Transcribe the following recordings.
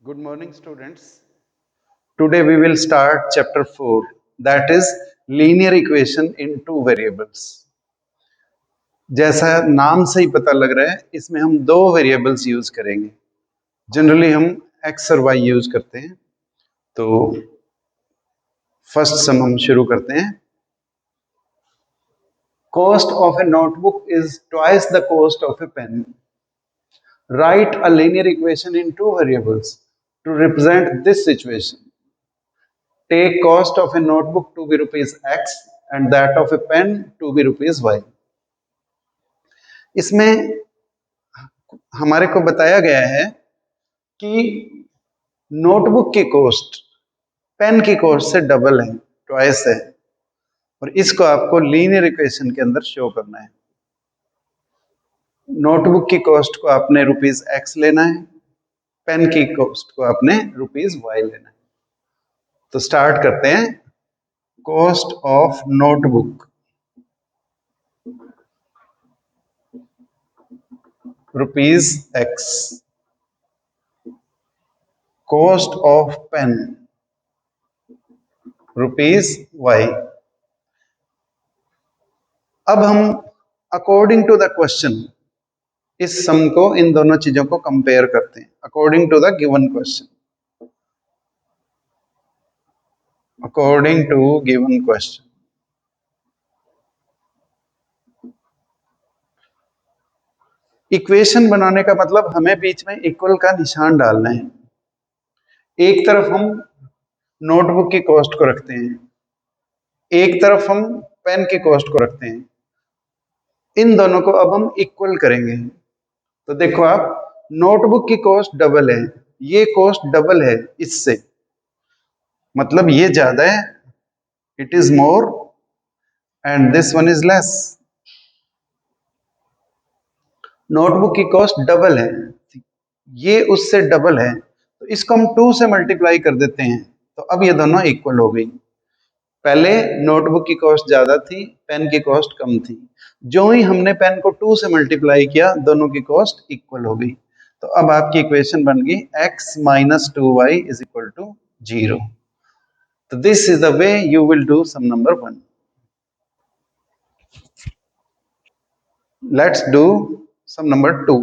Good morning, students. Today we will start chapter 4, that is linear equation in two variables. जैसा नाम से ही पता लग रहा है, इसमें हम दो वेरिएबल्स यूज करेंगे. जनरली हम x और y यूज करते हैं. तो फर्स्ट सम हम शुरू करते हैं. Cost of a notebook is twice the cost of a pen. Write a linear equation in two variables to represent this situation. Take cost of a notebook to be rupees x and that of a pen to be rupees y. इसमें हमारे को बताया गया है कि notebook की cost pen की cost से डबल है, ट्वाइस है, और इसको आपको लीनियर इक्वेशन के अंदर शो करना है. नोटबुक की कॉस्ट को आपने रुपीज एक्स लेना है, पेन की कॉस्ट को आपने रुपीज वाई लेना है. तो स्टार्ट करते हैं. Cost of notebook rupees X, cost of pen rupees Y. अब हम अकॉर्डिंग टू द क्वेश्चन इस सम को, इन दोनों चीजों को कंपेयर करते हैं according to the given question. According to given question equation बनाने का मतलब हमें बीच में इक्वल का निशान डालना है. एक तरफ हम नोटबुक की कॉस्ट को रखते हैं, एक तरफ हम पेन की कॉस्ट को रखते हैं. इन दोनों को अब हम इक्वल करेंगे. तो देखो आप, नोटबुक की कॉस्ट डबल है, ये कॉस्ट डबल है इससे, मतलब ये ज्यादा है, it is more, and this one is less. Notebook की कॉस्ट डबल है, ये उससे डबल है, तो इसको हम 2 से मल्टीप्लाई कर देते हैं. तो अब ये दोनों इक्वल हो गई. पहले नोटबुक की कॉस्ट ज्यादा थी, पेन की कॉस्ट कम थी. जो ही हमने पेन को 2 से मल्टीप्लाई किया, दोनों की कॉस्ट इक्वल हो गई. तो अब आपकी इक्वेशन बन गई x minus 2y is equal to 0. तो this is the way you will do sum number 1. Let's do sum number 2.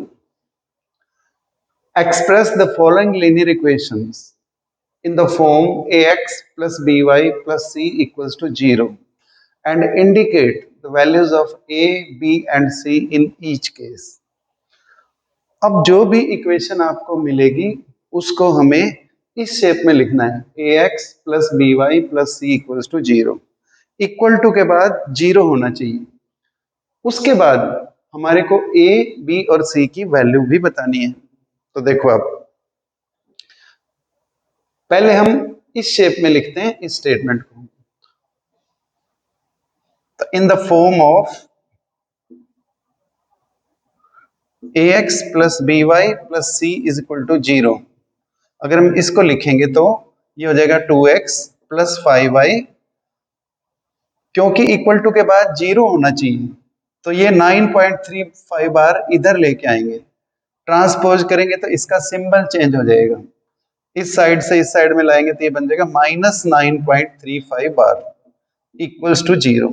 Express the following linear equations in the form ax plus by plus c equals to 0 and indicate the values of a, b and c in each case. अब जो भी equation आपको मिलेगी उसको हमें इस shape में लिखना है. ax plus by plus c equals to 0. Equal to के बाद 0 होना चाहिए. उसके बाद हमारे को a, b और c की वैल्यू भी बतानी है. तो देखो आप, पहले हम इस शेप में लिखते हैं इस स्टेटमेंट को. तो in the form of ax plus by plus c is equal to 0. अगर हम इसको लिखेंगे तो ये हो जाएगा 2x प्लस 5y. क्योंकि इक्वल टू के बाद 0 होना चाहिए, तो ये 9.35 बार इधर लेके आएंगे. ट्रांसपोज करेंगे तो इसका सिंबल चेंज हो जाएगा. इस साइड से इस साइड में लाएंगे तो ये बन जाएगा माइनस 9.35 बार इक्वल्स टू 0.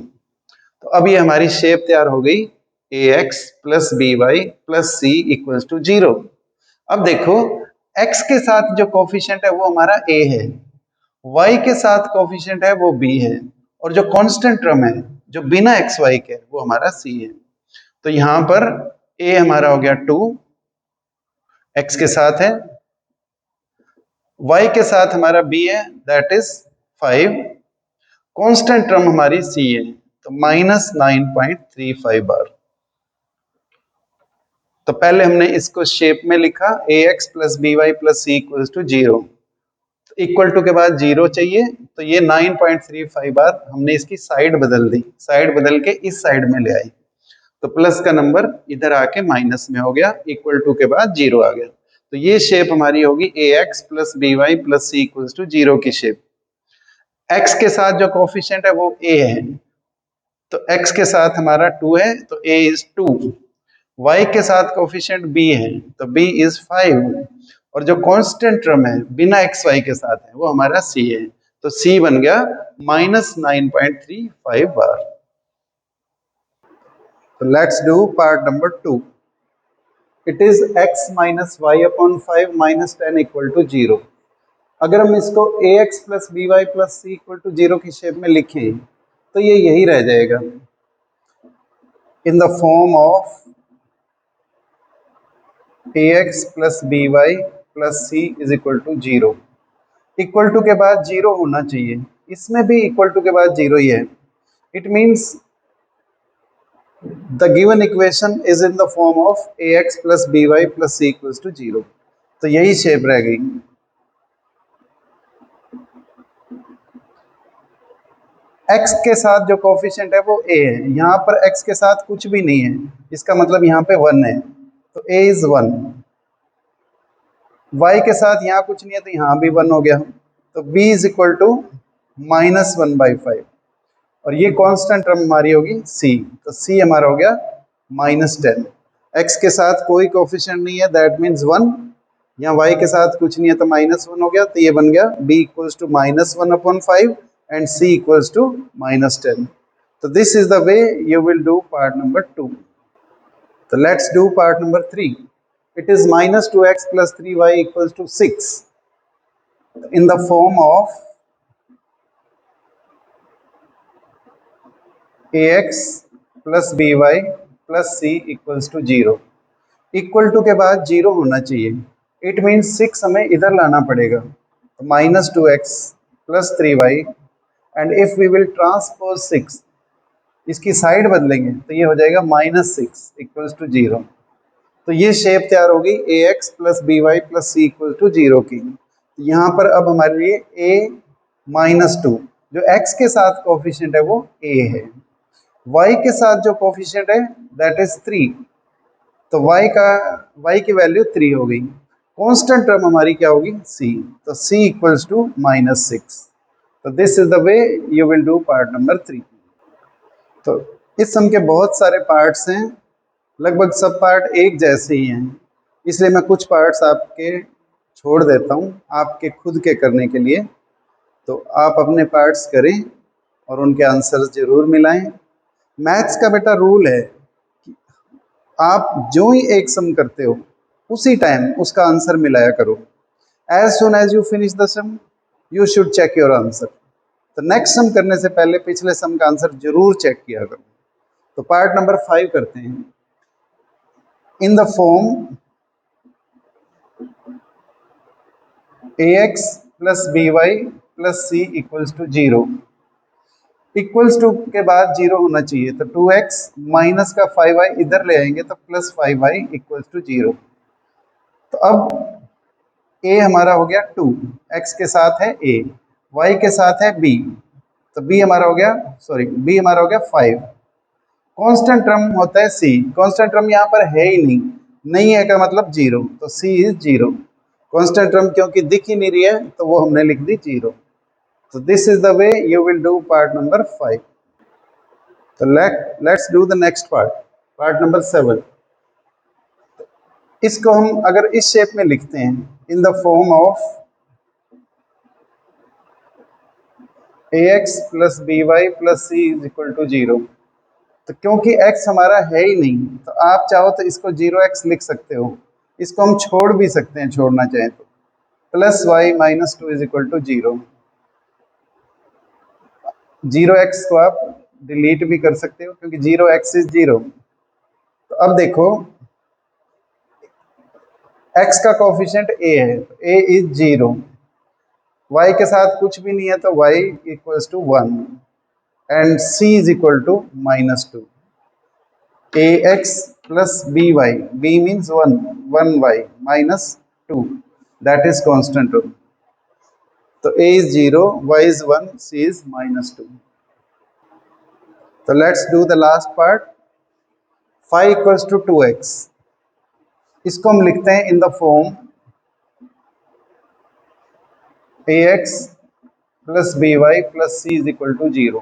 तो अब ये हमारी शेप तैयार हो गई, ax plus by plus c equals to 0. अब देखो, x के साथ जो कोफिशिएंट है वो हमारा a है, y के साथ कोफिशिएंट है वो b है, और जो कांस्टेंट टर्म है जो बिना x y के वो हमारा c है. तो यहां पर a हमारा हो गया 2, x के साथ है, y के साथ हमारा b है, दैट इज 5. कांस्टेंट टर्म हमारी c है, तो माइनस 9.35 बार. तो पहले हमने इसको शेप में लिखा, ax plus by plus c equals to 0. Equal to के बाद 0 चाहिए, तो ये 9.35 बार हमने इसकी साइड बदल दी, साइड बदल के इस साइड में ले आई. तो प्लस का नंबर इधर आके माइनस में हो गया, इक्वल टू के बाद 0 आ गया. तो ये शेप हमारी होगी ax plus by plus c equals to 0 की शेप. x के साथ जो कोफिशिएंट है वो a है, तो x के साथ हमारा 2 है, तो a इज 2. y के साथ कोफिशिएंट b है, तो b इज 5. और जो कांस्टेंट टर्म है बिना एक्स वाई के साथ है वो हमारा सी है। तो सी बन गया -9.35 बार। तो let's do part number 2। It is x minus y upon 5 minus 10 equal to 0। अगर हम इसको ax plus b y plus c equal to 0 की शेप में लिखें तो ये यही रह जाएगा, in the form of ax plus b y plus c is equal to 0। Equal to के बाद 0 होना चाहिए, इसमें भी इक्वल टू के बाद 0 ही है। It means the given equation is in the form of ax plus b y plus c equal to 0। तो यही शेप रह गई। x के साथ जो कोफिशिएंट है वो a है, यहाँ पर x के साथ कुछ भी नहीं है, इसका मतलब यहाँ पे 1 है, तो a इज 1। y के साथ यहाँ कुछ नहीं है तो यहाँ भी 1 हो गया, तो b इज इक्वल टू -1/5 और ये कांस्टेंट टर्म हमारी होगी c, तो c हमारा हो गया -10। x के साथ कोई कोफिशिएंट नहीं है, दैट मीन्स 1। यहाँ y के साथ कुछ नहीं है तो -1 हो गया, तो ये बन गया b equals to -1/5 and c equals to -10. So this is the way you will do part number 2. So let's do part number 3. It is -2x plus 3y equals to 6 in the form of ax plus by plus c equals to 0. Equal to के बाद 0 होना चाहिए, it means 6 हमें इधर लाना पड़ेगा, तो -2x plus 3y and if we will transpose 6, इसकी साइड बदलेंगे तो ये हो जाएगा -6 इक्वल्स टू 0। तो ये शेप तैयार होगी ax plus b y plus c equal to 0 की। तो यहाँ पर अब हमारे लिए a-2, जो x के साथ कोफिशिएंट है वो a है, y के साथ जो कोफिशिएंट है दैट इज 3, तो y की वैल्यू 3 हो गई। कांस्टेंट टर्म हमारी क्या होगी c, तो c इक्वल्स टू -6। तो this is the way you will do part number 3। तो इस सम के बहुत सारे पार्ट्स हैं, लगभग सब पार्ट एक जैसे ही हैं, इसलिए मैं कुछ पार्ट्स आपके छोड़ देता हूँ आपके खुद के करने के लिए। तो आप अपने पार्ट्स करें और उनके आंसर्स जरूर मिलाएं। मैथ्स का बेटा रूल है कि आप जो ही एक सम करते हो उसी टाइम उसका आंसर मिलाया करो। As soon as you finish the sum you should check your answer. तो नेक्स्ट सम करने से पहले पिछले सम का आंसर जरूर चेक किया करो। तो पार्ट नंबर 5 करते हैं। In the form ax plus b y plus c equals to 0। Equals to के बाद 0 होना चाहिए, तो 2x माइनस का 5y इधर ले आएंगे तो प्लस 5y इक्वल्स टू 0। तो अब a हमारा हो गया 2, x के साथ है a, y के साथ है b, तो b हमारा हो गया b हमारा हो गया 5। कांस्टेंट टर्म होता है c, कांस्टेंट टर्म यहाँ पर है ही नहीं है का मतलब 0, तो c इज 0। कांस्टेंट टर्म क्योंकि दिख ही नहीं रही है तो वो हमने लिख दी 0। तो this is the way you will do part number 5। तो let's do the next part number 7। इसको हम अगर इस शेप में लिखते हैं, in the form of ax plus b y plus c is equal to 0। तो क्योंकि x हमारा है ही नहीं तो आप चाहो तो इसको 0x लिख सकते हो, इसको हम छोड़ भी सकते हैं, छोड़ना चाहें तो plus y minus 2 is equal to 0। 0x को आप डिलीट भी कर सकते हो क्योंकि 0x इज 0। तो अब देखो x का कोफिशिएंट a है, तो a इज 0, y के साथ कुछ भी नहीं है तो y equals to 1 and c is equal to -2। ax plus by, b means 1y minus 2, that is constant term. तो a is 0, y is 1, c is -2। तो let's do the last part. 5 equals to 2x, इसको हम लिखते हैं in the form ax plus by plus c is equal to 0।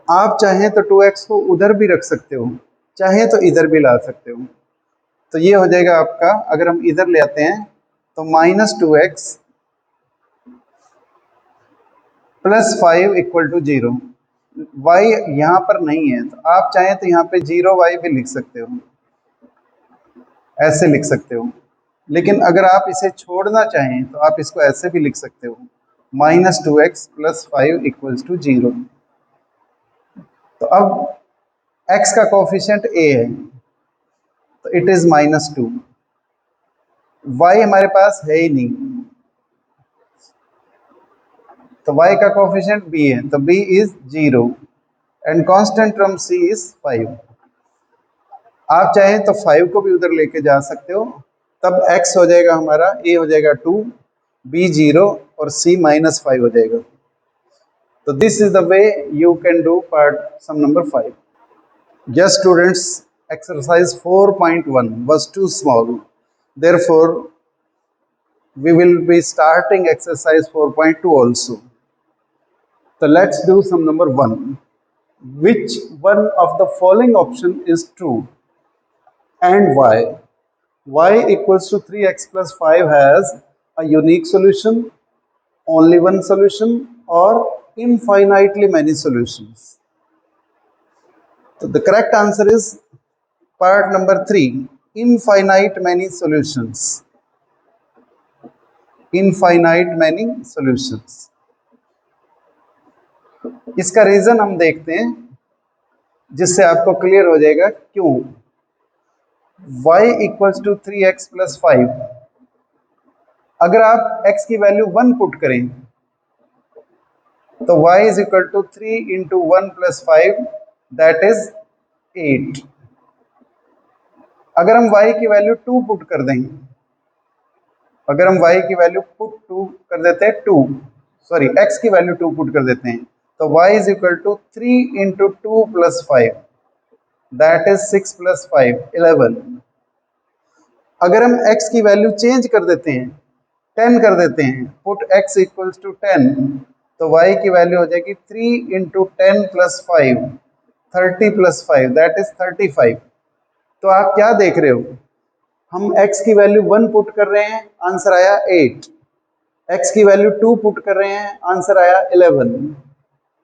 आप चाहें तो 2x को उधर भी रख सकते हो, चाहे तो इधर भी ला सकते हो। तो ये हो जाएगा आपका, अगर हम इधर ले आते हैं तो -2x + 5 = 0। y यहाँ पर नहीं है, तो आप चाहें तो यहाँ पे 0y भी लिख सकते हो, ऐसे लिख सकते हो। लेकिन अगर आप इसे छोड़ना चाहें तो आप इसको ऐसे भी लिख सकते हो, -2x + 5 = 0। तो अब x का कोफिशिएंट a है, तो इट इज -2। y हमारे पास है ही नहीं, तो y का कोफिशिएंट b है, तो b is 0 and constant term c is 5। आप चाहें तो 5 को भी उधर लेके जा सकते हो, तब x हो जाएगा हमारा, a हो जाएगा 2, b 0 और c -5 हो जाएगा। तो this is the way you can do part sum number 5। Yes, students, exercise 4.1 was too small. Therefore, we will be starting exercise 4.2 also. So let's do some number 1. Which one of the following option is true and why? Y equals to 3x plus 5 has a unique solution, only one solution, or infinitely many solutions. So the correct answer is part number 3, infinite many solutions. Infinite many solutions. इसका reason हम देखते हैं, जिससे आपको clear हो जाएगा क्यों। y equals to 3x + 5, अगर आप x की वैल्यू 1 पुट करें तो y is equal to 3 × 1 + 5, that is 8। अगर हम y की वैल्यू 2 पुट कर दें, अगर हम y की वैल्यू पुट 2 कर देते हैं, x की वैल्यू 2 पुट कर देते हैं, तो y is equal to 3 × 2 + 5, that is 6 + 5 11। अगर हम x की वैल्यू चेंज कर देते हैं, 10 कर देते हैं, पुट x इक्वल्स टू 10, तो y की वैल्यू हो जाएगी 3 × 10 + 5, 30 + 5, दैट इज 35। तो आप क्या देख रहे हो, हम x की वैल्यू 1 पुट कर रहे हैं, आंसर आया 8। x की वैल्यू 2 पुट कर रहे हैं, आंसर आया 11।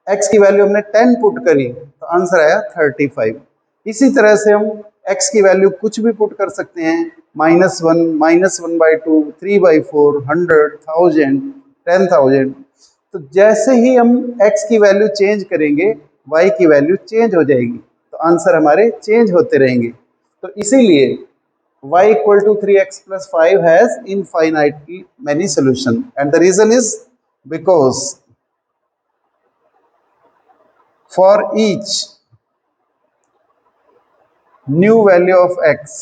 x की वैल्यू हमने 10 पुट करी, तो आंसर आया 35। इसी तरह से हम x की वैल्यू कुछ भी पुट कर सकते हैं, -1, -1/2, 3/4, 100, 1000, 10,000। तो जैसे ही हम x की वैल्यू चेंज करेंगे, y की वैल्यू चेंज हो जाएगी, तो आंसर हमारे चेंज होते रहेंगे। तो इसीलिए y equal to 3x plus 5 has infinitely many solution, and the reason is because for each new value of x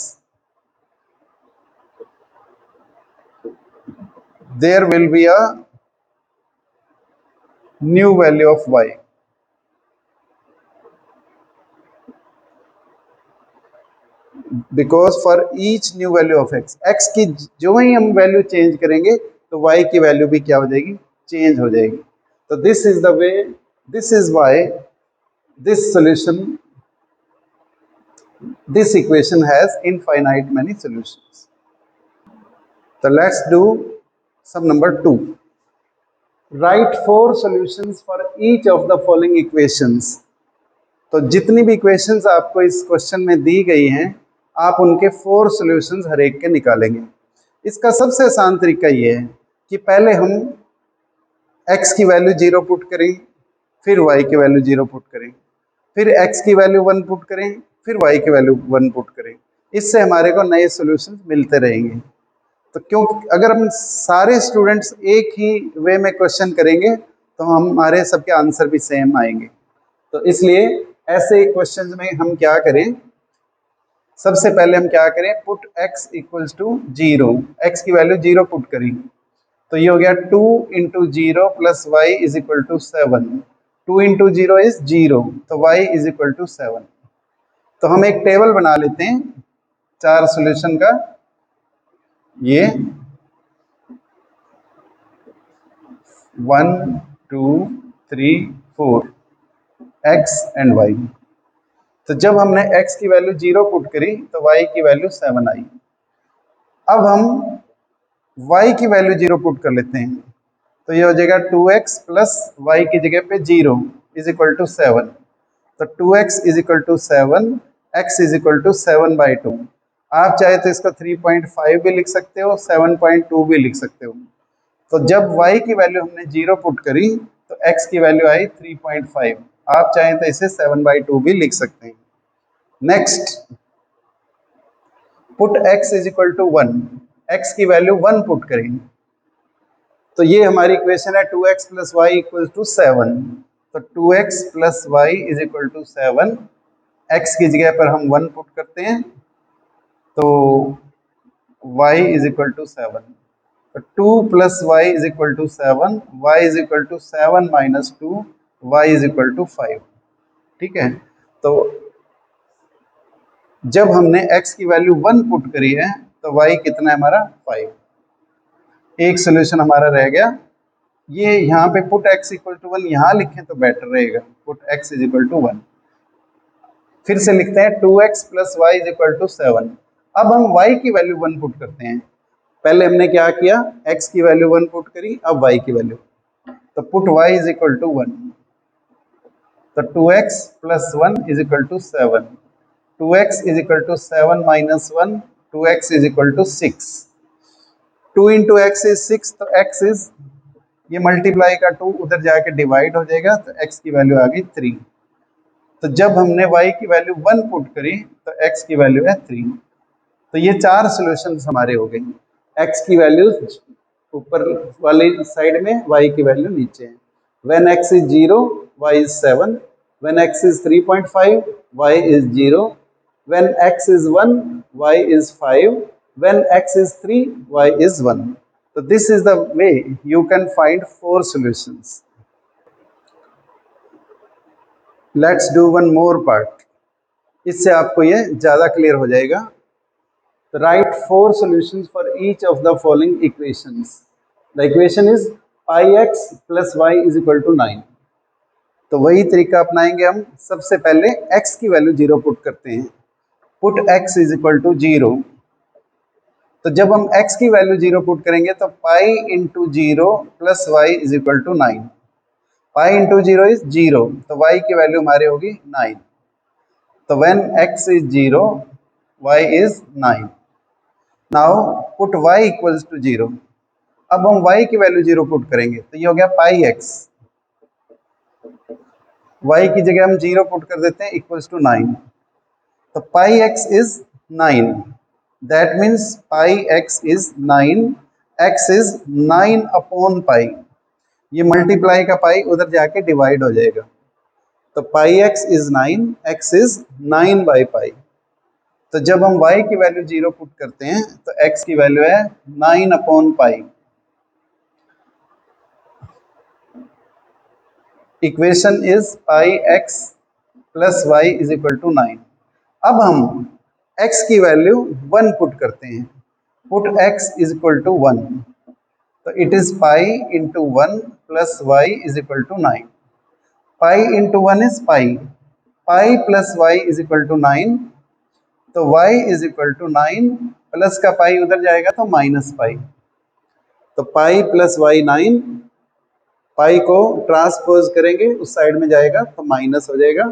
there will be a new value of y. Because for each new value of x की जो ही हम value change करेंगे, तो y की value भी क्या हो जाएगी, चेंज हो जाएगी। तो this is the way, this is why this solution, this equation has infinite many solutions. So let's do some number 2. Write 4 solutions for each of the following equations. तो जितनी भी इक्वेशंस आपको इस क्वेश्चन में दी गई हैं, आप उनके 4 सॉल्यूशंस हर एक के निकालेंगे। इसका सबसे आसान तरीका ये है कि पहले हम x की वैल्यू 0 पुट करें, फिर y की वैल्यू 0 पुट करें, फिर x की वैल्यू 1 पुट करें, फिर y की वैल्यू 1 पुट करें। इससे हमारे को नए सॉल्यूशंस मिलते रहेंगे। तो क्यों, अगर हम सारे स्टूडेंट्स एक ही वे में क्वेश्चन करेंगे तो हमारे सबके आंसर भी सेम आएंगे। तो इसलिए ऐसे क्वेश्चन में हम क्या करें, सबसे पहले हम क्या करें, put x equals to 0, x की वैल्यू 0 पुट करी, तो ये हो गया 2 × 0 + y is equal to 7। 2 × 0 is 0, तो y इज इक्वल टू 7। तो हम एक टेबल बना लेते हैं 4 सॉल्यूशन का। ये 1 2 3 4 x एंड y। तो जब हमने x की वैल्यू 0 पुट करी तो y की वैल्यू 7 आई। अब हम y की वैल्यू 0 पुट कर लेते हैं, तो ये हो जाएगा 2x प्लस वाई की जगह पे 0 इज इक्वल टू 7। तो 2x is equal to 7, x is equal to 7/2। आप चाहे तो इसको 3.5 भी लिख सकते हो, 7.2 भी लिख सकते हो। तो जब y की वैल्यू हमने 0 पुट करी तो x की वैल्यू आई 3.5। आप चाहें तो इसे 7/2 भी लिख सकते हैं। Next, put x is equal to 1, x की वैल्यू 1 पुट करेंगे, तो ये हमारी इक्वेशन है 2x plus Y equal to 7। तो 2x plus y is equal to 7, x की जगह पर हम 1 पुट करते हैं तो y इज इक्वल टू 7। तो 2 plus y is equal to 7, y is equal to 7 minus 2, y is equal to 5। ठीक है, तो जब हमने x की वैल्यू 1 पुट करी है तो y कितना है हमारा 5। एक सोल्यूशन हमारा रह गया, ये यहाँ पे पुट x इक्वल टू 1 यहाँ लिखें तो बेटर रहेगा, put x is equal to 1। फिर से लिखते हैं 2x plus y is equal to 7। अब हम y की वैल्यू 1 पुट करते हैं। पहले हमने क्या किया, x की वैल्यू 1 पुट करी, अब y की वैल्यू, तो put y is equal to 1। तो 2x plus 1 is equal to 7, 2x is equal to 7 minus 1, 2x is equal to 6। 2 into x is 6, तो x इज, ये मल्टीप्लाई का 2 उधर जाके डिवाइड हो जाएगा, तो x की वैल्यू आ गई 3। तो जब हमने y की वैल्यू 1 पुट करी तो x की वैल्यू है 3। तो ये 4 सॉल्यूशंस हमारे हो गई। x की वैल्यू ऊपर वाली साइड में, y की वैल्यू नीचे है। When x is 0, y is 7. When x is 3.5, y is 0. When x is 1, y is 5. When x is 3, y is 1. So this is the way you can find 4 solutions. Let's do one more part. इससे आपको ये ज़्यादा clear हो जाएगा। Write 4 solutions for each of the following equations. The equation is pi x plus y is equal to 9. तो वही तरीका अपनाएंगे हम। सबसे पहले x की वैल्यू 0 पुट करते हैं, put x is equal to 0। तो जब हम x की वैल्यू 0 पुट करेंगे तो pi into 0 plus y is equal to 9। Pi into 0 is 0, तो y की वैल्यू हमारी होगी 9। तो when x is 0, y is 9। Now put y equals to 0। अब हम y की वैल्यू 0 पुट करेंगे तो ये हो गया पाई x। y की जगह हम 0 पुट कर देते हैं इक्वल्स टू 9। तो pi x is 9, that means pi x is 9, x is 9 upon pi. ये मल्टीप्लाई का पाई उधर जाके डिवाइड हो जाएगा, तो pi x is 9, x is 9 by pi. तो जब हम y की वैल्यू 0 पुट करते हैं तो x की वैल्यू है 9 upon pi. Equation is pi x plus y is equal to 9। अब हम x की वैल्यू 1 पुट करते हैं, put x is equal to 1। तो it is pi into 1 plus y is equal to 9। Pi into 1 is pi, pi plus y is equal to 9। तो y is equal to 9, plus का pi उधर जाएगा तो minus pi. तो पाई plus Y 9, पाई को transpose करेंगे उस साइड में जाएगा तो माइनस हो जाएगा।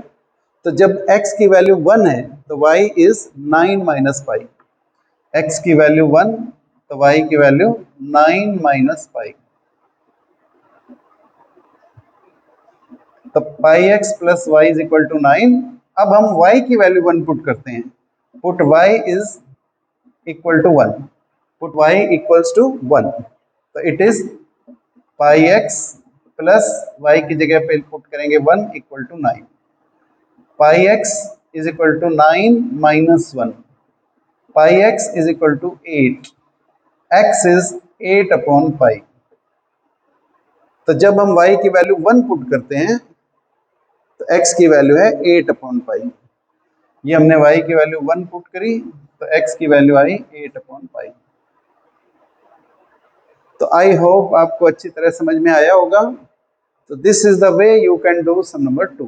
तो जब x की वैल्यू 1 है तो y is 9 minus pi. x की वैल्यू 1 तो y की वैल्यू 9 माइनस पाई। तो pi x plus y is equal to 9। अब हम y की वैल्यू 1 पुट करते हैं, put y is equal to 1, put y equals to 1। तो it is pi x plus y की जगह पे पुट करेंगे 1 equal to 9। Pi x is equal to 9 minus 1, pi x is equal to 8, x is 8 upon pi. तो जब हम y की value 1 put करते हैं तो x की वैल्यू है 8 अपॉन पाई। ये हमने y की वैल्यू 1 पुट करी तो x की वैल्यू आई 8 अपॉन पाई। तो आई होप आपको अच्छी तरह समझ में आया होगा। So this is the way you can do sum number 2.